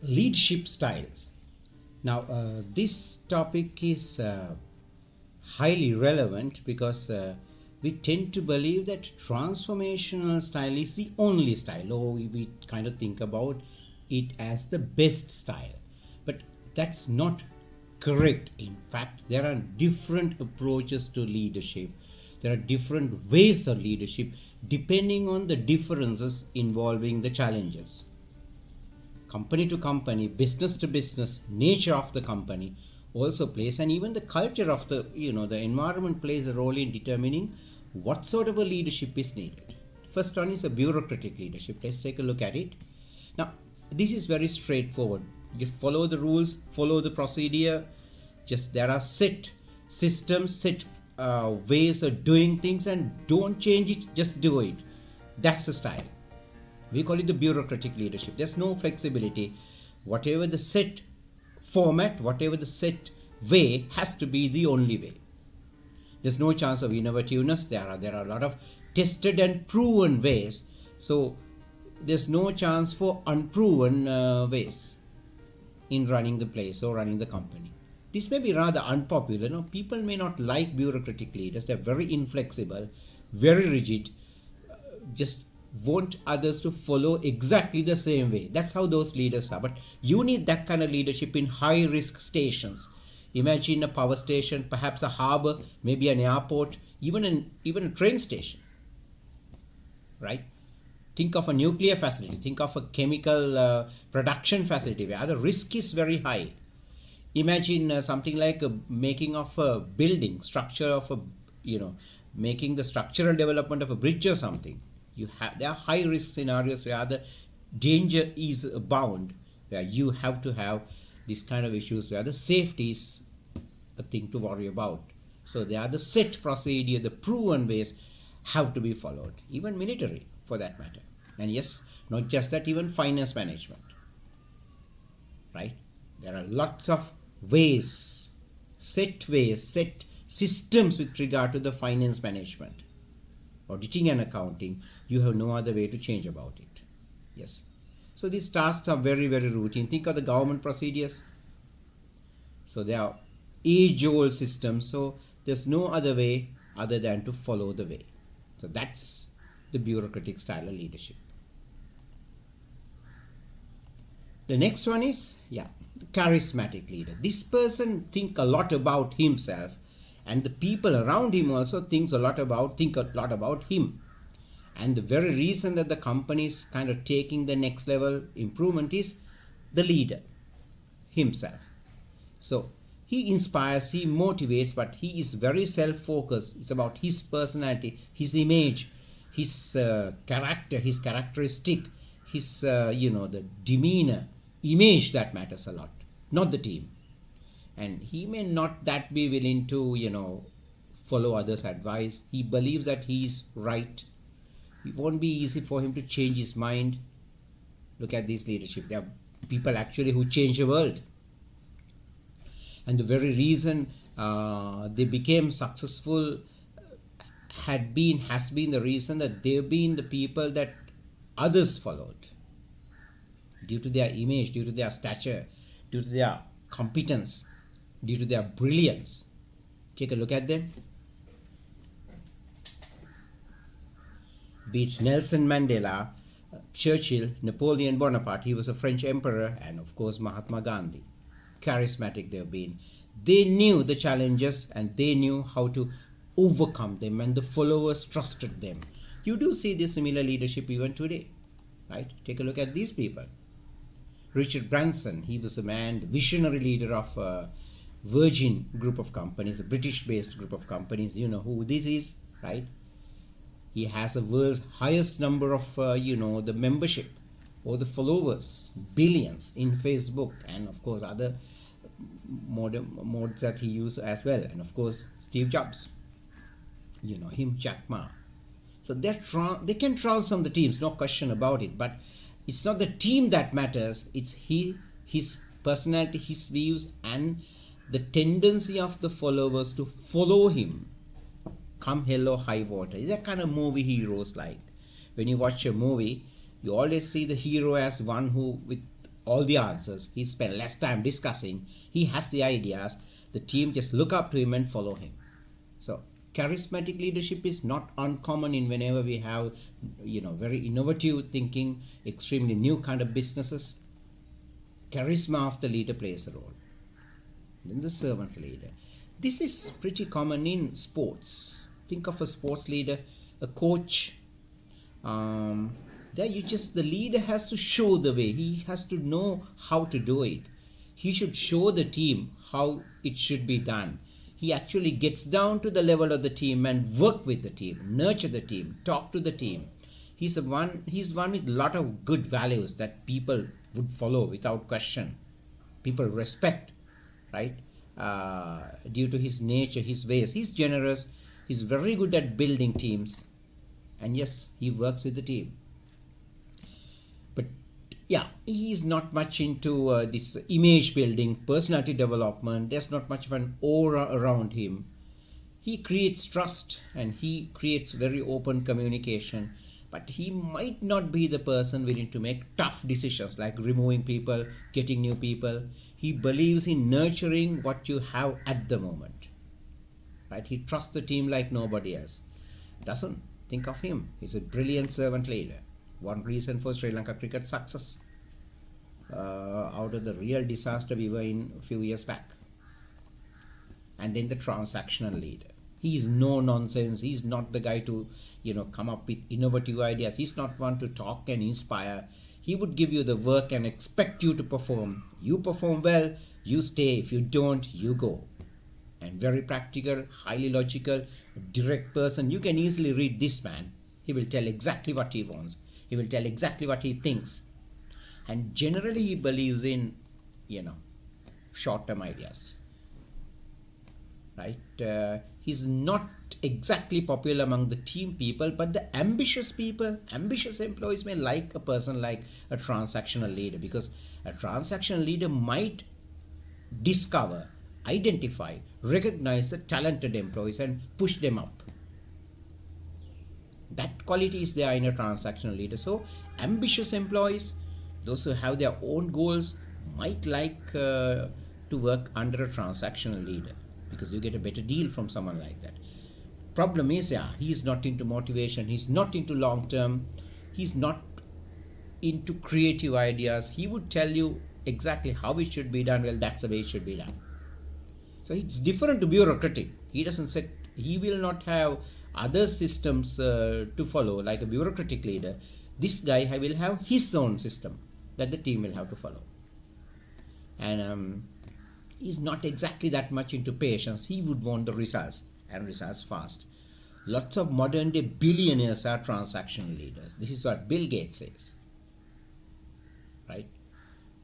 Leadership styles. Now, this topic is highly relevant because we tend to believe that transformational style is the only style, or we kind of think about it as the best style. But that's not correct. In fact, there are different approaches to leadership. There are different ways of leadership depending on the differences involving the challenges. Company to company, business to business, nature of the company also plays, and even the culture of the environment plays a role in determining what sort of a leadership is needed. First one is a bureaucratic leadership. Let's take a look at it. Now, this is very straightforward. You follow the rules, follow the procedure. Just there are set systems, set ways of doing things, and don't change it. Just do it. That's the style. We call it the bureaucratic leadership. There's no flexibility. Whatever the set format, whatever the set way, has to be the only way. There's no chance of innovativeness. There are a lot of tested and proven ways. So there's no chance for unproven ways in running the place or running the company. This may be rather unpopular. People may not like bureaucratic leaders. They're very inflexible, very rigid, just want others to follow exactly the same way. That's how those leaders are. But you need that kind of leadership in high risk stations. Imagine a power station, perhaps a harbor, maybe an airport, even a train station, right? Think of a nuclear facility, think of a chemical production facility where the risk is very high. Imagine something like making of a building structure of a making the structural development of a bridge or something. There are high risk scenarios where the danger is abound, where you have to have these kind of issues where the safety is a thing to worry about. So there are the set procedure, the proven ways have to be followed, even military for that matter. And yes, not just that, even finance management, right? There are lots of ways, set systems with regard to the finance management. Auditing and accounting, you have no other way to change about it. Yes. So these tasks are very, very routine. Think of the government procedures. So they are age-old systems. So there's no other way other than to follow the way. So that's the bureaucratic style of leadership. The next one is, the charismatic leader. This person think a lot about himself, and the people around him also think a lot about him. And the very reason that the company is kind of taking the next level improvement is the leader himself. So he inspires, he motivates, but he is very self-focused. It's about his personality, his image, his character, his characteristic, his the demeanor, image that matters a lot, not the team. And he may not that be willing to follow others' advice. He believes that he is right. It won't be easy for him to change his mind. Look at this leadership. There are people actually who change the world, and the very reason they became successful has been the reason that they've been the people that others followed, due to their image, due to their stature, due to their competence, due to their brilliance. Take a look at them. Be it Nelson Mandela, Churchill, Napoleon Bonaparte, he was a French emperor, and of course Mahatma Gandhi. Charismatic they've been. They knew the challenges and they knew how to overcome them, and the followers trusted them. You do see this similar leadership even today, right? Take a look at these people. Richard Branson, he was a man, the visionary leader of Virgin group of companies, a British-based group of companies. You know who this is, right? He has the world's highest number of, the membership or the followers, billions in Facebook, and of course other modes that he used as well. And of course Steve Jobs, him, Jack Ma. So they can transform the teams, no question about it. But it's not the team that matters. It's his personality, his views, and the tendency of the followers to follow him, come hell or high water. That kind of movie heroes like. When you watch a movie, you always see the hero as one who, with all the answers. He spends less time discussing. He has the ideas. The team just look up to him and follow him. So charismatic leadership is not uncommon in whenever we have, very innovative thinking, extremely new kind of businesses. Charisma of the leader plays a role. Then the servant leader. This is pretty common in sports. Think of a sports leader, a coach. The leader has to show the way. He has to know how to do it. He should show the team how it should be done. He actually gets down to the level of the team and work with the team, nurture the team, talk to the team. He's one with a lot of good values that people would follow without question. People respect, right? Due to his nature, his ways. He's generous. He's very good at building teams. And yes, he works with the team. But yeah, he's not much into this image building, personality development. There's not much of an aura around him. He creates trust and he creates very open communication. But he might not be the person willing to make tough decisions like removing people, getting new people. He believes in nurturing what you have at the moment. Right? He trusts the team like nobody else. Doesn't think of him. He's a brilliant servant leader. One reason for Sri Lanka cricket success out of the real disaster we were in a few years back. And then the transactional leader. He is no nonsense. He's not the guy to, come up with innovative ideas. He's not one to talk and inspire. He would give you the work and expect you to perform. You perform well, you stay. If you don't, you go. And very practical, highly logical, direct person. You can easily read this man. He will tell exactly what he wants. He will tell exactly what he thinks. And generally he believes in, short-term ideas. Right? He's not exactly popular among the team people, but the ambitious people, ambitious employees may like a person like a transactional leader, because a transactional leader might discover, identify, recognize the talented employees and push them up. That quality is there in a transactional leader. So ambitious employees, those who have their own goals, might like to work under a transactional leader, because you get a better deal from someone like that. Problem is, he's not into motivation, he's not into long term, he's not into creative ideas. He would tell you exactly how it should be done. Well, that's the way it should be done. So it's different to bureaucratic. He will not have other systems to follow like a bureaucratic leader. This guy will have his own system that the team will have to follow. And he's not exactly that much into patience. He would want the results, and results fast. Lots of modern day billionaires are transactional leaders. This is what Bill Gates says. Right?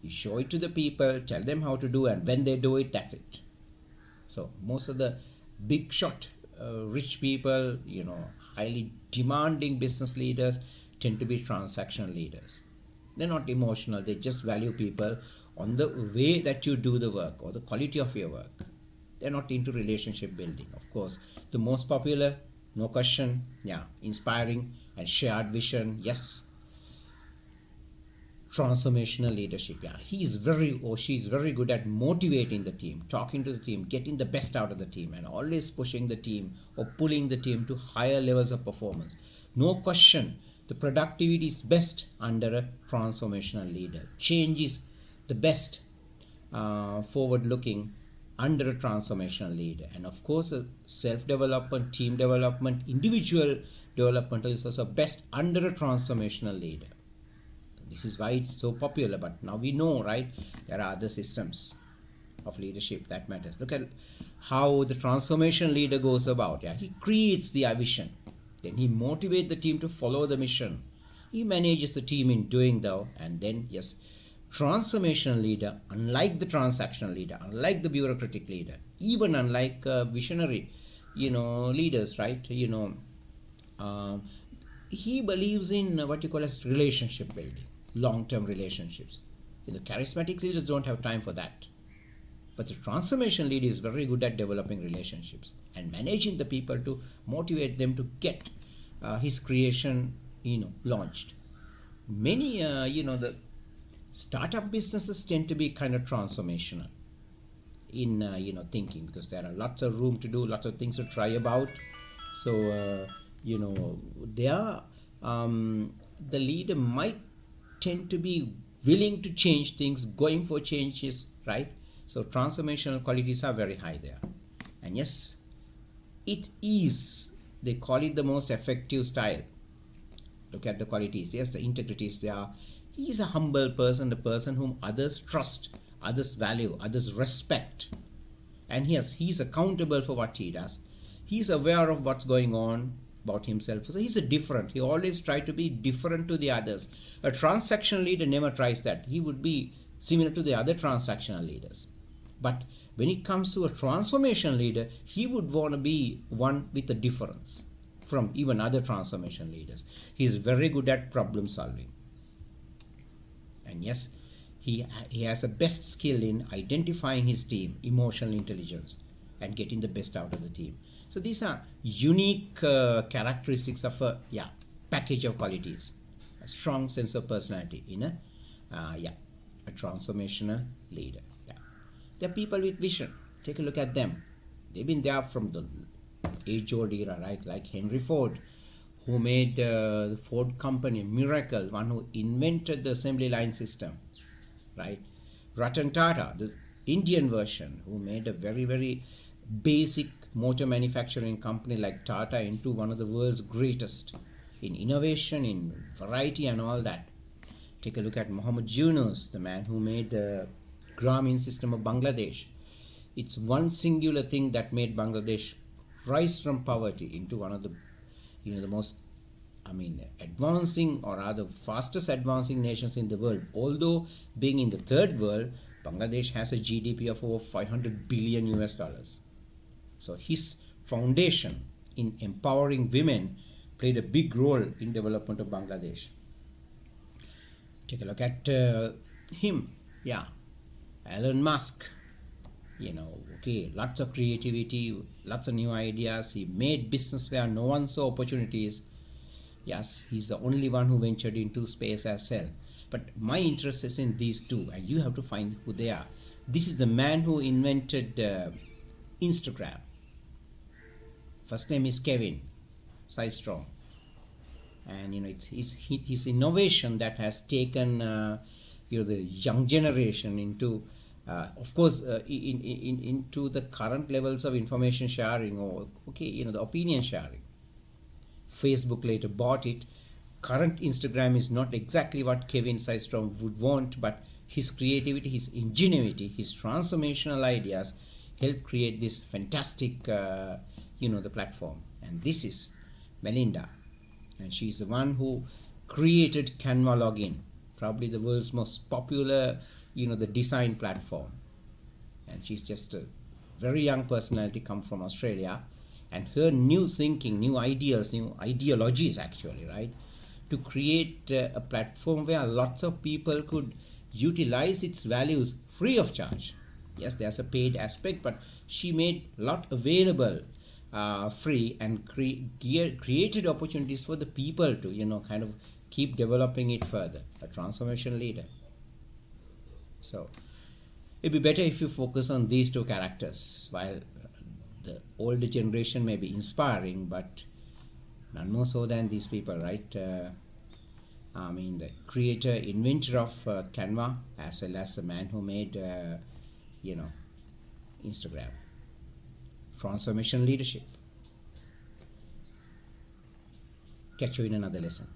You show it to the people, tell them how to do, and when they do it, that's it. So most of the big shot rich people, highly demanding business leaders tend to be transactional leaders. They're not emotional. They just value people on the way that you do the work or the quality of your work. They're not into relationship building. Of course, the most popular, no question, inspiring and shared vision, yes. Transformational leadership, she's very good at motivating the team, talking to the team, getting the best out of the team, and always pushing the team or pulling the team to higher levels of performance. No question, the productivity is best under a transformational leader. Change is the best forward looking under a transformational leader. And of course, self-development, team development, individual development is also best under a transformational leader. This is why it's so popular. But now we know, right, there are other systems of leadership that matters. Look at how the transformation leader goes about. He creates the vision, then he motivates the team to follow the mission, he manages the team in doing that, and then transformational leader, unlike the transactional leader, unlike the bureaucratic leader, even unlike visionary leaders, right, he believes in what you call as relationship building, long-term relationships. The charismatic leaders don't have time for that. But the transformation leader is very good at developing relationships and managing the people to motivate them to get his creation, launched. Many, the Startup businesses tend to be kind of transformational in thinking, because there are lots of room to do, lots of things to try about. So they are the leader might tend to be willing to change things, going for changes, right? So transformational qualities are very high there. And yes, it is, they call it the most effective style. Look at the qualities. Yes, the integrity is there. He is a humble person, the person whom others trust, others value, others respect. And yes, he's accountable for what he does. He's aware of what's going on about himself. So he's a different. He always tries to be different to the others. A transactional leader never tries that. He would be similar to the other transactional leaders. But when it comes to a transformation leader, he would want to be one with a difference from even other transformation leaders. He is very good at problem solving. And yes, he has a best skill in identifying his team, emotional intelligence, and getting the best out of the team. So these are unique characteristics of a package of qualities. A strong sense of personality in a transformational leader. Yeah. They're people with vision. Take a look at them. They've been there from the age-old era, right? Like Henry Ford, who made the Ford company a miracle, one who invented the assembly line system, right? Ratan Tata, the Indian version, who made a very, very basic motor manufacturing company like Tata into one of the world's greatest in innovation, in variety and all that. Take a look at Muhammad Yunus, the man who made the Grameen system of Bangladesh. It's one singular thing that made Bangladesh rise from poverty into one of the the most advancing, or rather fastest advancing nations in the world. Although being in the third world, Bangladesh has a GDP of over 500 billion US dollars. So his foundation in empowering women played a big role in development of Bangladesh. Take a look at him. Elon Musk. Lots of creativity, lots of new ideas. He made business where no one saw opportunities. Yes, he's the only one who ventured into space as well. But my interest is in these two, and you have to find who they are. This is the man who invented Instagram. First name is Kevin Systrom, and it's his innovation that has taken the young generation into into the current levels of information sharing, or the opinion sharing. Facebook later bought it. Current Instagram is not exactly what Kevin Systrom would want, but his creativity, his ingenuity, his transformational ideas help create this fantastic the platform. And this is Melinda, and she's the one who created Canva login, probably the world's most popular the design platform. And she's just a very young personality, come from Australia, and her new thinking, new ideas, new ideologies actually, right, to create a platform where lots of people could utilize its values free of charge. Yes, there's a paid aspect, but she made a lot available free, and created opportunities for the people to kind of keep developing it further. A transformation leader. So it'd be better if you focus on these two characters. While the older generation may be inspiring, but none more so than these people, right? The creator, inventor of Canva, as well as the man who made Instagram. Transformation leadership. Catch you in another lesson.